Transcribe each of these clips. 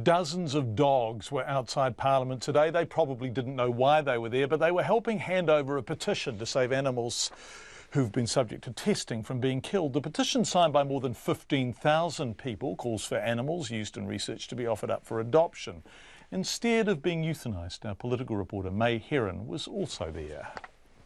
Dozens of dogs were outside Parliament today. They probably didn't know why they were there, but they were helping hand over a petition to save animals who've been subject to testing from being killed. The petition, signed by more than 15,000 people, calls for animals used in research to be offered up for adoption instead of being euthanised. Our political reporter May Heron was also there.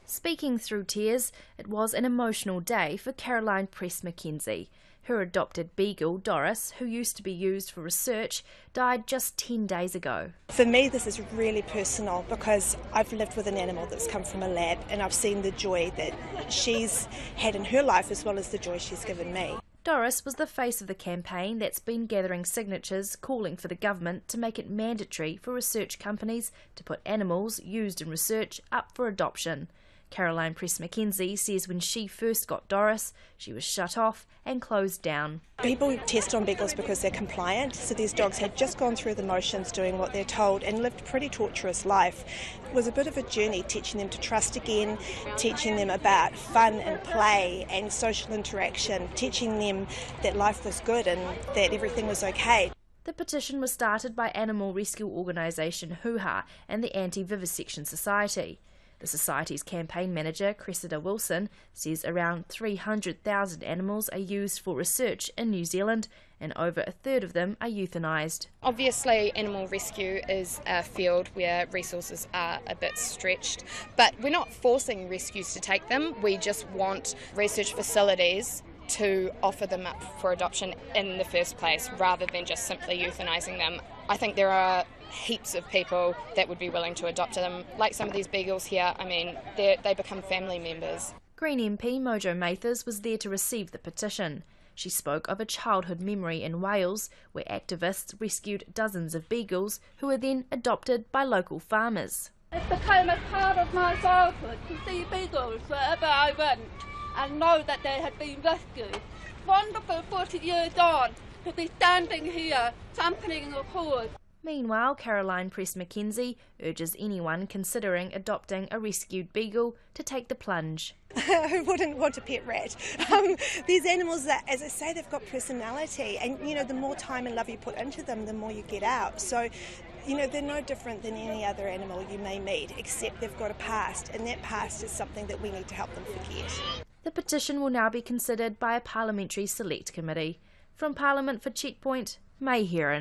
Speaking through tears, it was an emotional day for Caroline Press-McKenzie. Her adopted beagle, Doris, who used to be used for research, died just 10 days ago. For me, this is really personal because I've lived with an animal that's come from a lab, and I've seen the joy that she's had in her life as well as the joy she's given me. Doris was the face of the campaign that's been gathering signatures calling for the government to make it mandatory for research companies to put animals used in research up for adoption. Caroline Press-McKenzie says when she first got Doris, she was shut off and closed down. People test on beagles because they're compliant, so these dogs had just gone through the motions doing what they're told and lived a pretty torturous life. It was a bit of a journey teaching them to trust again, teaching them about fun and play and social interaction, teaching them that life was good and that everything was okay. The petition was started by animal rescue organisation Hoo-Ha and the Anti-Vivisection Society. The Society's campaign manager, Cressida Wilson, says around 300,000 animals are used for research in New Zealand and over a third of them are euthanised. Obviously, animal rescue is a field where resources are a bit stretched, but we're not forcing rescues to take them. We just want research facilities to offer them up for adoption in the first place rather than just simply euthanising them. I think there are heaps of people that would be willing to adopt them. Like some of these beagles here, I mean, they become family members. Green MP Mojo Mathers was there to receive the petition. She spoke of a childhood memory in Wales where activists rescued dozens of beagles who were then adopted by local farmers. It became a part of my childhood to see beagles wherever I went and know that they had been rescued. Wonderful 40 years on to be standing here championing a cause. Meanwhile, Caroline Press-McKenzie urges anyone considering adopting a rescued beagle to take the plunge. Who wouldn't want a pet rat? These animals, that, as I say, they've got personality, and the more time and love you put into them, the more you get out. So, they're no different than any other animal you may meet, except they've got a past, and that past is something that we need to help them forget. The petition will now be considered by a parliamentary select committee. From Parliament for Checkpoint, May Heron.